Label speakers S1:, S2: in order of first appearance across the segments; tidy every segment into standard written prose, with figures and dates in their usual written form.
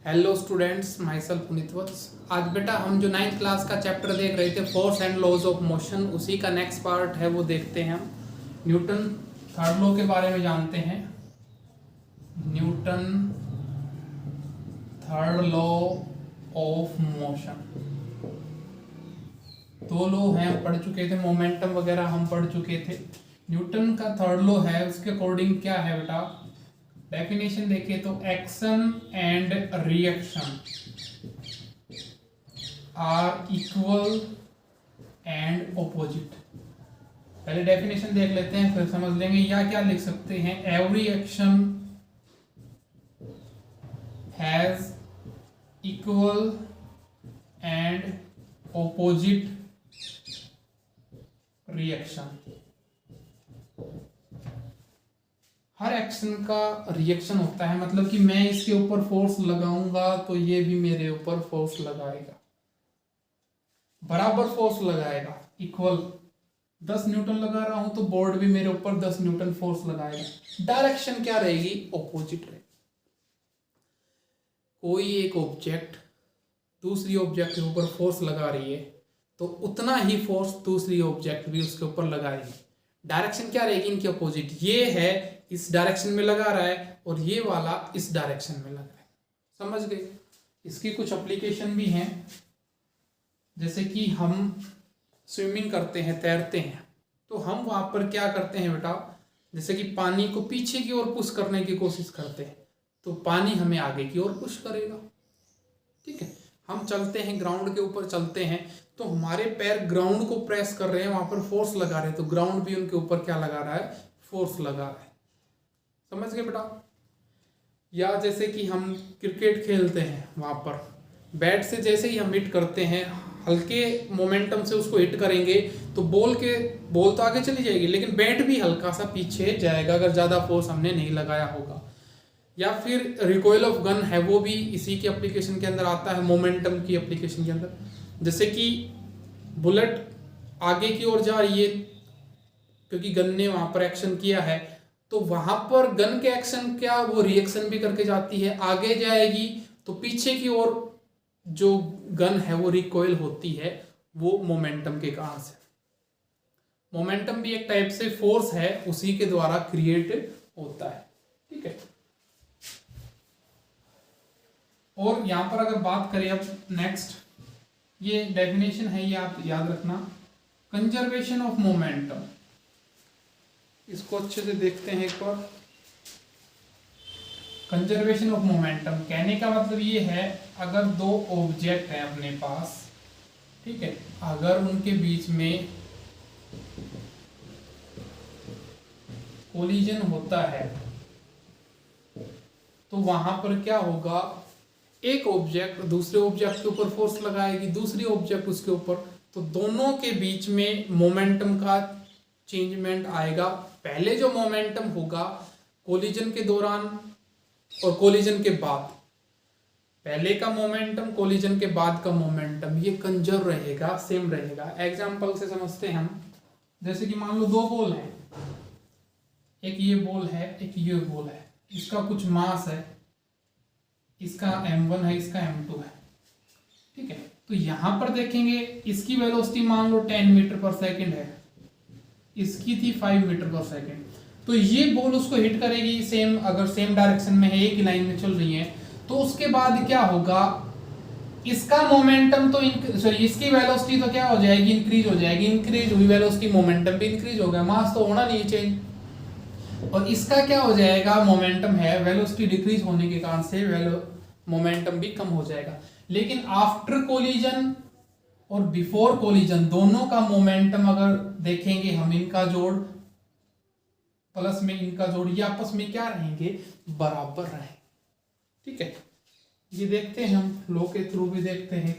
S1: Hello students, myself Puneet Vats. आज बेटा हम जो 9th क्लास का चैप्टर देख रहे थे force and laws of motion, उसी का नेक्स्ट पार्ट है वो देखते हैं हम। न्यूटन थर्ड लॉ के बारे में जानते हैं। Newton third law of motion. दो लॉ हैं, हम पढ़ चुके थे, मोमेंटम वगैरह हम पढ़ चुके थे। न्यूटन का थर्ड लॉ है, उसके अकॉर्डिंग क्या है बेटा, डेफिनेशन देखें तो action and reaction are equal and opposite. पहले डेफिनेशन देख लेते हैं फिर समझ लेंगे। या क्या लिख सकते हैं, every action has equal and opposite reaction. Her action का रिएक्शन होता है, मतलब कि मैं इसके ऊपर फोर्स लगाऊंगा तो ये भी मेरे ऊपर फोर्स लगाएगा, बराबर फोर्स लगाएगा, इक्वल। 10 न्यूटन लगा रहा हूं तो बोर्ड भी मेरे ऊपर 10 न्यूटन फोर्स लगाएगा। डायरेक्शन क्या रहेगी, ऑपोजिट रहेगी। कोई एक ऑब्जेक्ट दूसरी ऑब्जेक्ट के ऊपर फोर्स लगा रही है तो उतना ही फोर्स दूसरी ऑब्जेक्ट भी उसके ऊपर लगाएगी। डायरेक्शन क्या रहेगी, इनकी अपोजिट। ये है इस डायरेक्शन में लगा रहा है और ये वाला इस डायरेक्शन में लग रहा है। समझ गए। इसकी कुछ एप्लीकेशन भी हैं, जैसे कि हम स्विमिंग करते हैं, तैरते हैं, तो हम वहां पर क्या करते हैं बेटा, जैसे कि पानी को पीछे की ओर पुश करने की कोशिश करते हैं तो पानी हमें आगे की ओर पुश करेगा। ठीक है। हम चलते हैं, ग्राउंड के ऊपर चलते हैं तो हमारे पैर ग्राउंड को प्रेस कर रहे हैं, वहां पर फोर्स लगा रहे हैं, तो ग्राउंड भी उनके ऊपर क्या लगा रहा है, फोर्स लगा रहा है। समझ गए बेटा। या जैसे कि हम क्रिकेट खेलते हैं, वहां पर बैट से जैसे ही हम हिट करते हैं, हल्के मोमेंटम से उसको हिट करेंगे तो बॉल तो आगे चली जाएगी, लेकिन बैट भी हल्का सा पीछे जाएगा अगर ज्यादा फोर्स हमने नहीं लगाया होगा। या फिर रिकॉइल ऑफ गन है, वो भी इसी के एप्लीकेशन के अंदर आता है, मोमेंटम की एप्लीकेशन के अंदर। जैसे कि बुलेट आगे की ओर जा रही है क्योंकि गन ने वहां पर एक्शन किया है, तो वहां पर गन के एक्शन क्या, वो रिएक्शन भी करके जाती है, आगे जाएगी तो पीछे की ओर जो गन है वो रिकॉइल होती है, वो मोमेंटम के कारण से। मोमेंटम भी एक टाइप से फोर्स है, उसी के द्वारा क्रिएट होता है। ठीक है। और यहां पर अगर बात करें अब नेक्स्ट, ये डेफिनेशन है, ये आप याद रखना, कंजर्वेशन ऑफ मोमेंटम। इसको अच्छे से देखते हैं एक बार। कंजर्वेशन ऑफ मोमेंटम कहने का मतलब ये है, अगर दो ऑब्जेक्ट हैं अपने पास, ठीक है, अगर उनके बीच में कोलिजन होता है तो वहां पर क्या होगा, एक ऑब्जेक्ट दूसरे ऑब्जेक्ट के ऊपर फोर्स लगाएगी, दूसरी ऑब्जेक्ट उसके ऊपर, तो दोनों के बीच में मोमेंटम का चेंजमेंट आएगा। पहले जो मोमेंटम होगा कोलिजन के दौरान और कोलिजन के बाद, पहले का मोमेंटम कोलिजन के बाद का मोमेंटम, ये कंजर्व रहेगा, सेम रहेगा। एग्जांपल से समझते हैं हम। जैसे कि मान लो दो बॉल हैं, एक ये बॉल है, एक ये बॉल है, इसका कुछ मास है, इसका m1 है, इसका m2 है। ठीक है। तो यहां पर देखेंगे इसकी वेलोसिटी मान लो 10 मीटर पर सेकंड है, इसकी थी 5 मीटर पर सेकंड। तो ये बॉल उसको हिट करेगी, सेम, अगर सेम डायरेक्शन में है, एक ही लाइन में चल रही है, तो उसके बाद क्या होगा, इसका मोमेंटम तो सॉरी इसकी वेलोसिटी तो क्या हो जाएगी, इंक्रीज हो जाएगी। इंक्रीज हुई वेलोसिटी, मोमेंटम भी इंक्रीज हो गया, मास तो होना नहीं चेंज। और इसका क्या हो जाएगा, मोमेंटम है, वेलोसिटी डिक्रीज होने के कारण से मोमेंटम भी कम हो जाएगा। लेकिन आफ्टर कोलिजन और बिफोर कोलिजन दोनों का मोमेंटम अगर देखेंगे हम, इनका जोड़ प्लस में इनका जोड़, ये आपस में क्या रहेंगे, बराबर रहेंगे। ठीक है। ये देखते हैं हम, लॉ के थ्रू भी देखते हैं।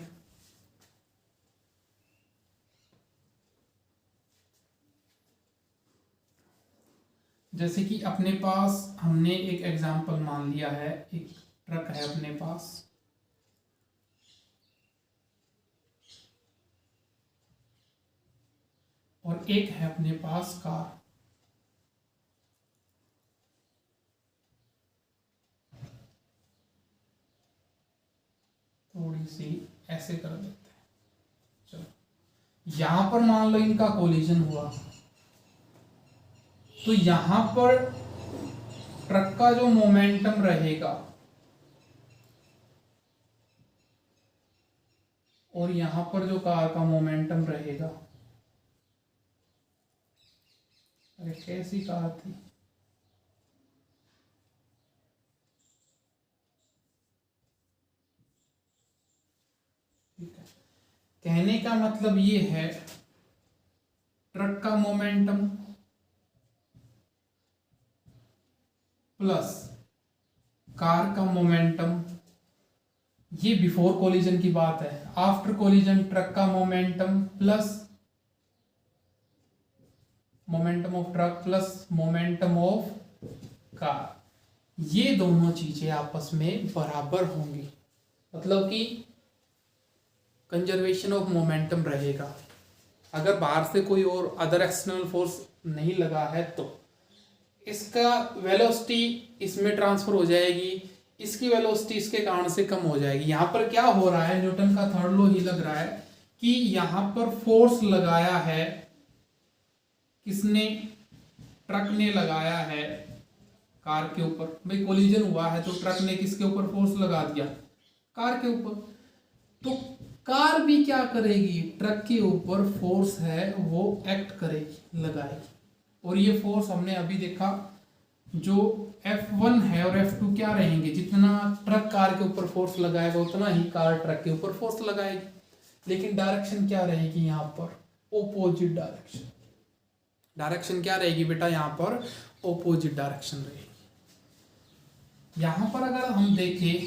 S1: जैसे कि अपने पास हमने एक एग्जांपल मान लिया है, एक ट्रक है अपने पास, और एक है अपने पास कार। थोड़ी सी ऐसे कर देते हैं। चलो यहां पर मान लो इनका कोलिजन हुआ, तो यहां पर ट्रक का जो मोमेंटम रहेगा और यहां पर जो कार का मोमेंटम रहेगा, अरे कैसी कार थी, ठीक है। कहने का मतलब ये है ट्रक का मोमेंटम प्लस कार का मोमेंटम, ये बिफोर कोलिजन की बात है। आफ्टर कोलिजन ट्रक का momentum plus momentum of truck plus momentum of car, ये दोनों चीजें आपस में बराबर होंगी, मतलब कि कंजर्वेशन ऑफ मोमेंटम रहेगा। अगर बाहर से कोई और अदर एक्सटर्नल फोर्स नहीं लगा है तो इसका वेलोसिटी इसमें ट्रांसफर हो जाएगी, इसकी वेलोसिटी इसके कारण से कम हो जाएगी। यहां पर क्या हो रहा है, न्यूटन का थर्ड लॉ ही लग रहा है कि यहां पर फोर्स लगाया है, किसने, ट्रक ने लगाया है कार के ऊपर। भाई कोलिजन हुआ है तो ट्रक ने किसके ऊपर फोर्स लगा दिया, कार के ऊपर। तो कार भी क्या करेगी, ट्रक के ऊपर फोर्स है वो एक्ट करेगी, लगाएगी। और ये फोर्स हमने अभी देखा, जो F1 है और F2 क्या रहेंगे, जितना ट्रक कार के ऊपर फोर्स लगाएगा उतना ही कार ट्रक के ऊपर फोर्स लगाएगी। लेकिन डायरेक्शन क्या रहेगी यहाँ पर, ओपोजिट डायरेक्शन। डायरेक्शन क्या रहेगी बेटा, यहाँ पर ओपोजिट डायरेक्शन रहेगी। यहाँ पर अगर हम देखें,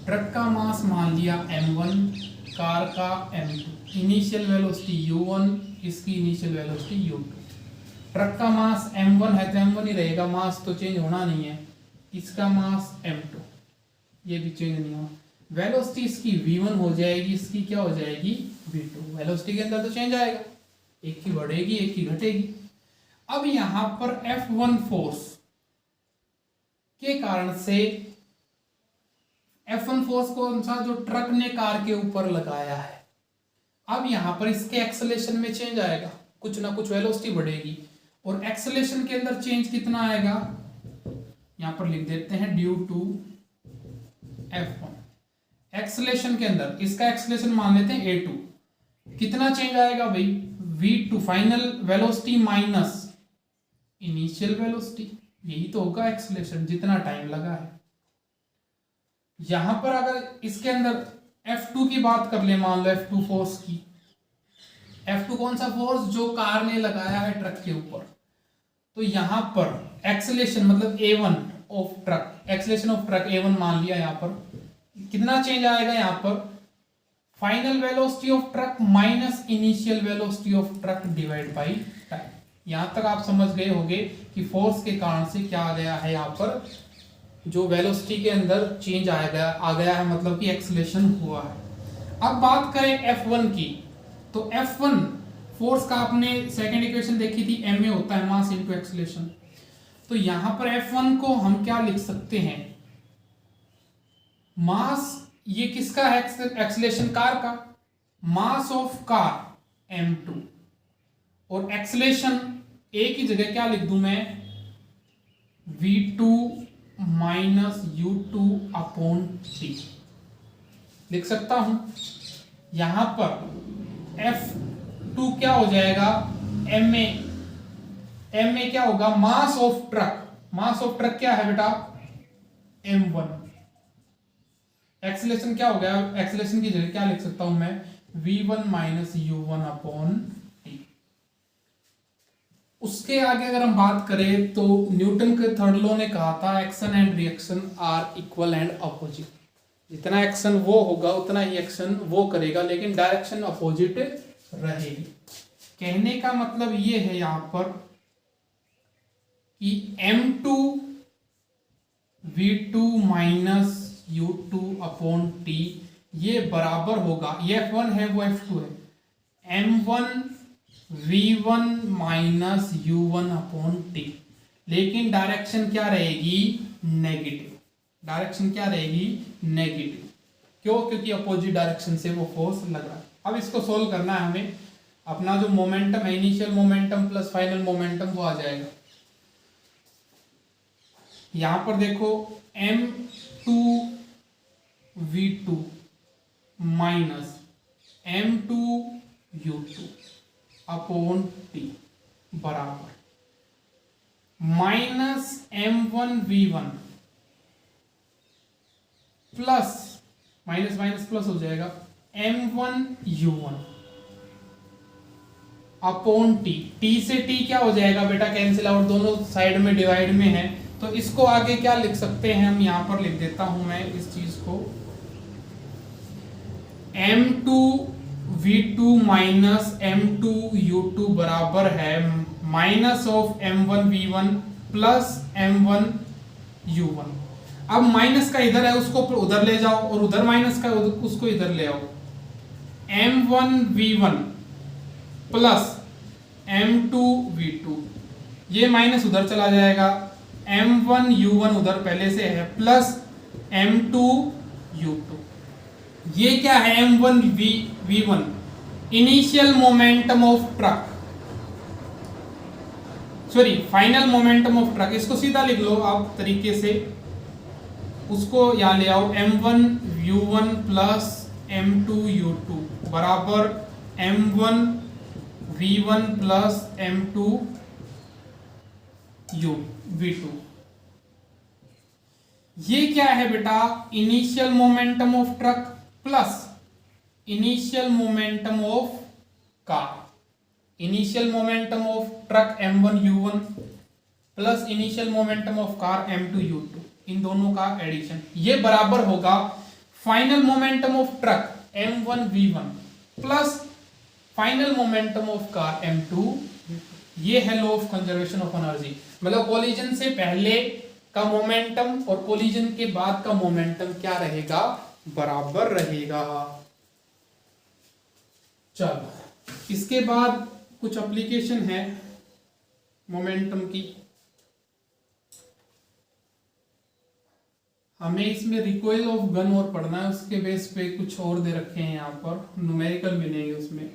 S1: ट्रक का मास मान लिया m1, कार का m2, इनिशियल वेलोसिटी u1, इसकी इनिशियल वेलोसिटी u2। ट्रक का मास m1 है तो m1 ही रहेगा, मास तो चेंज होना नहीं है। इसका मास m2, ये भी चेंज नहीं होगा। वेलोसिटी इसकी v1 हो जाएगी, इसकी क्या हो जाएगी v2। वेलोसिटी के अंदर तो चेंज आएगा, एक की बढ़ेगी एक की घटेगी। अब यहां पर F1 फोर्स के कारण से, F1 फोर्स कौन सा, जो ट्रक ने कार के ऊपर लगाया है। अब यहां पर इसके एक्सेलेरेशन में चेंज आएगा, कुछ ना कुछ वेलोसिटी बढ़ेगी। और एक्सेलेरेशन के अंदर चेंज कितना आएगा, यहां पर लिख देते हैं ड्यू टू F1। एक्सेलेरेशन के अंदर इसका एक्सेलेरेशन मान लेते हैं a2, कितना चेंज आएगा भाई, v2 final velocity minus initial velocity, यही तो होगा एक्सेलेरेशन, जितना टाइम लगा है। यहां पर अगर इसके अंदर F2 की बात कर ले, मान लो F2 फोर्स की, F2 कौन सा फोर्स, जो कार ने लगाया है ट्रक के ऊपर। तो यहां पर एक्सेलेरेशन मतलब a1 of truck, acceleration of truck a1 मान लिया, यहां पर कितना चेंज आएगा, यहां पर final velocity of truck minus initial velocity of truck divide by time. यहां तक आप समझ गए होंगे कि फोर्स के कारण से क्या आ गया है, यहां पर जो वेलोसिटी के अंदर चेंज आ गया है, मतलब कि एक्सेलेरेशन हुआ है। अब बात करें F1 की, तो F1 फोर्स का आपने सेकंड इक्वेशन देखी थी, ma होता है मास इनटू एक्सेलेरेशन। तो यहां पर F1 को हम क्या लिख सकते हैं, मास, ये किसका है एक्सेलेरेशन, कार का, मास ऑफ कार m2, और एक्सेलेरेशन a की जगह क्या लिख दूं मैं, v2 minus u2 upon t लिख सकता हूं। यहां पर F2 क्या हो जाएगा, ma क्या होगा, mass of truck, mass of truck क्या है बेटा m1। एक्सेलेरेशन क्या हो गया, एक्सेलेरेशन की जगह क्या लिख सकता हूं मैं, v1 minus u1 upon t। उसके आगे अगर हम बात करें तो न्यूटन के थर्ड लॉ ने कहा था action and reaction are equal and opposite. जितना एक्शन वो होगा उतना ही एक्शन वो करेगा, लेकिन डायरेक्शन अपोजिट रहेगी। कहने का मतलब ये है यहां पर कि m2 v2 minus u2 upon t ये बराबर होगा, ये F1 है वो F2 है, m1 v1 minus u1 upon t। लेकिन डायरेक्शन क्या रहेगी, नेगेटिव। डायरेक्शन क्या रहेगी, नेगेटिव। क्यों? क्योंकि अपोजिट डायरेक्शन से वो फोर्स लग रहा है। अब इसको सोल्व करना है हमें। अपना जो मोमेंटम है, initial momentum plus final momentum, वो आ जाएगा। यहां पर देखो m2v2 minus m2u2 upon T बराबर minus m1v1 plus minus minus plus हो जाएगा m1u1 अपॉन टी। टी से टी क्या हो जाएगा बेटा? कैंसिल आउट, दोनों साइड में डिवाइड में है, तो इसको आगे क्या लिख सकते हैं हम? यहां पर लिख देता हूं मैं इस चीज को, m2v2 माइनस m2u2 बराबर है minus of m1v1 plus m1u1। अब माइनस का इधर है, उसको उधर ले जाओ, और उधर माइनस का उसको इधर ले आओ। m1v1 प्लस m2v2, ये माइनस उधर चला जाएगा, m1u1 उधर पहले से है, प्लस m2u2। ये क्या है? m1v1 initial momentum of truck, sorry final momentum of truck. इसको सीधा लिख लो आप तरीके से, उसको यहां ले आओ, m1u1 प्लस m2u2 बराबर m1v1 प्लस m2v2। ये क्या है बेटा? Initial momentum of truck plus initial momentum of car. Initial momentum of truck m1u1 plus initial momentum of car m2u2, इन दोनों का एडिशन, ये बराबर होगा final momentum of truck m1v1 plus final momentum of car m2। ये है law of conservation of energy, मतलब collision से पहले का मोमेंटम और कोलिजन के बाद का मोमेंटम क्या रहेगा? बराबर रहेगा। चलो, इसके बाद कुछ एप्लीकेशन है मोमेंटम की। हमें इसमें रिकॉइल ऑफ गन और पढ़ना है, उसके बेस पे कुछ और दे रखे हैं यहाँ पर, न्यूमेरिकल मिलेंगे उसमें।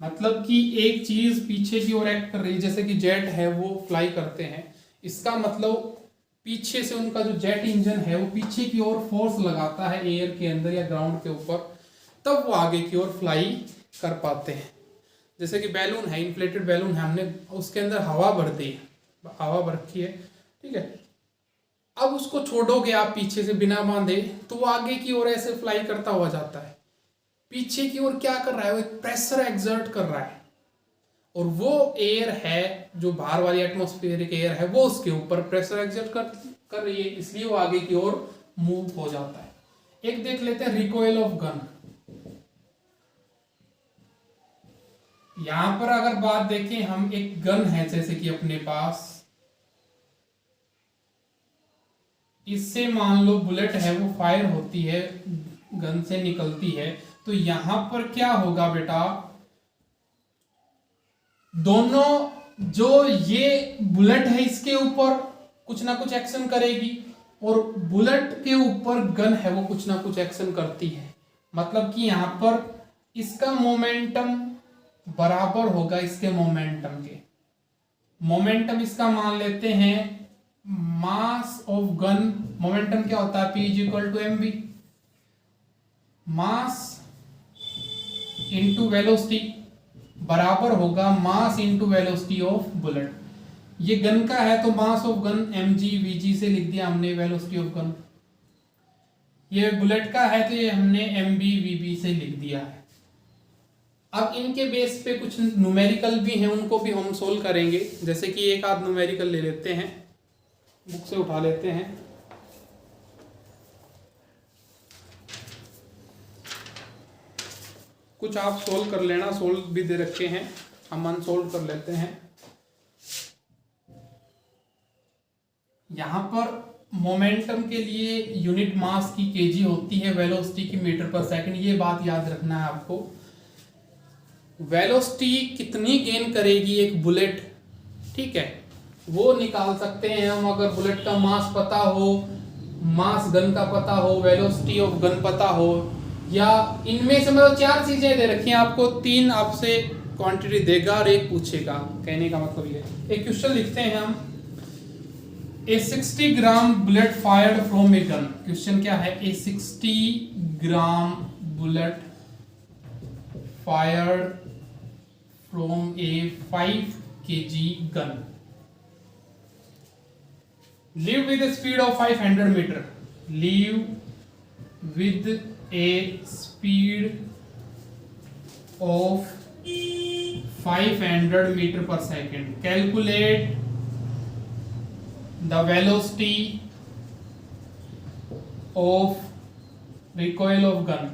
S1: मतलब कि एक चीज पीछे की ओर एक्ट कर रही है, जैसे कि जेट है वो फ्लाई करते हैं, इसका मतलब पीछे से उनका जो जेट इंजन है वो पीछे की ओर फोर्स लगाता है एयर के अंदर या ग्राउंड के ऊपर, तब वो आगे की ओर फ्लाई कर पाते हैं। जैसे कि बैलून है, इन्फ्लेटेड बैलून है, हमने उसके अंदर हवा भर दी है, हवा भर रखी है, ठीक है। अब उसको छोड़ोगे आप पीछे से बिना बांधे, तो वो आगे की ओर ऐसे फ्लाई करता हुआ जाता है। पीछे की ओर क्या कर रहा है? वो एक प्रेशर एक्सर्ट कर रहा है, और वो एयर है जो बाहर वाली एटमॉस्फेरिक एयर है, वो उसके ऊपर प्रेशर एक्सर्ट कर रही है, इसलिए वो आगे की ओर मूव हो जाता है। एक देख लेते हैं रिकॉइल ऑफ गन। यहां पर अगर बात देखें हम, एक गन है जैसे कि अपने पास, इससे मान लो बुलेट है वो फायर होती है, गन से निकलती है, तो यहां पर क्या होगा बेटा? दोनों जो ये बुलेट है इसके ऊपर कुछ ना कुछ एक्शन करेगी, और बुलेट के ऊपर गन है वो कुछ ना कुछ एक्शन करती है। मतलब कि यहां पर इसका मोमेंटम बराबर होगा इसके मोमेंटम के। मोमेंटम इसका मान लेते हैं मास ऑफ गन। मोमेंटम क्या होता है? P = mv, mass into velocity बराबर होगा mass into velocity of bullet. ये गन का है तो mass of gun mg vg से लिख दिया हमने, वेलोसिटी ऑफ गन। ये बुलेट का है तो ये हमने mb vb से लिख दिया है। अब इनके बेस पे कुछ न्यूमेरिकल भी हैं, उनको भी हम सोल्व करेंगे। जैसे कि एक आध न्यूमेरिकल ले लेते हैं, बुक से उठा लेते हैं। कुछ आप सोल्व कर लेना, सोल्व भी दे रखे हैं, हम अनसोल्व कर लेते हैं। यहां पर मोमेंटम के लिए यूनिट मास की केजी होती है, वेलोसिटी की मीटर पर सेकंड। ये बात याद रखना है आपको। वेलोसिटी कितनी गेन करेगी एक बुलेट, ठीक है, वो निकाल सकते हैं हम अगर बुलेट का मास पता हो, मास गन का पता हो, वेलोसिटी ऑफ गन पता हो, या इनमें से मतलब 4 चीजें दे रखी हैं आपको, 3 आपसे क्वांटिटी देगा और 1 पूछेगा। कहने का मतलब ये एक क्वेश्चन लिखते हैं हम, a 60 gram bullet fired from a gun. Question क्या है, a 60 gram bullet fired from a 5 kg gun live with a speed of 500 meter, live with a speed of 500 meter per second, calculate the velocity of recoil of gun।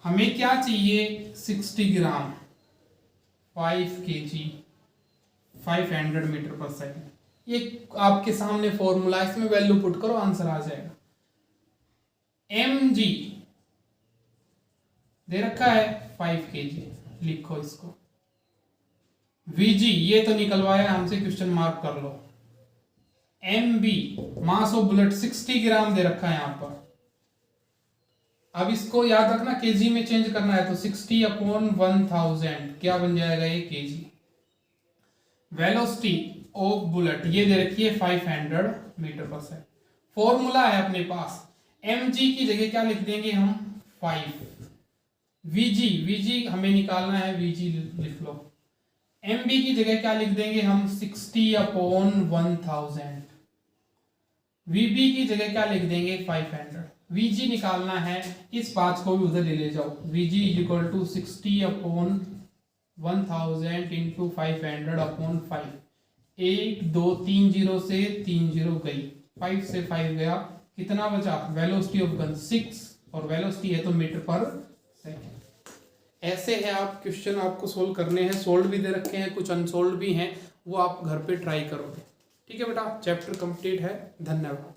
S1: हमें क्या चाहिए, 60 ग्राम 5 kg 500 metre पर second. ये आपके सामने formula, इसमें value put करो, answer आ जाएगा। mg दे रखा है 5 kg, लिखो इसको। vg ये तो निकलवाया हमसे, क्वेश्चन मार्क कर लो। mb मास ऑफ बुलेट 60 ग्राम दे रखा है यहां पर। अब इसको याद रखना, केजी में चेंज करना है, तो 60/1000 क्या बन जाएगा, ये केजी। वेलोसिटी ऑफ बुलेट ये दे रखी है 500 मीटर पर सेकंड। फॉर्मूला है अपने पास, mg की जगह क्या लिख देंगे हम, 5। vg हमें निकालना है, vg लिख लो। mb की जगह क्या लिख देंगे हम, 60/1000। vb की जगह क्या लिख देंगे, 500। vg निकालना है, इस बात को भी उधर ले जाओ, vg इक्वल टू 60/1000 इंटू 500/5। 1 2 3 0 से 3 0 गई, 5 से 5 गया, कितना बचा, वेलोसिटी ऑफ गन 6, और वेलोसिटी है तो मीटर पर सेकंड। ऐसे है आप क्वेश्चन आपको सोल्व करने हैं, सोल्व भी दे रखे हैं, कुछ अनसोल्व भी हैं, वो आप घर पे ट्राई करोगे। ठीक है बेटा, चैप्टर कंप्लीट है। धन्यवाद।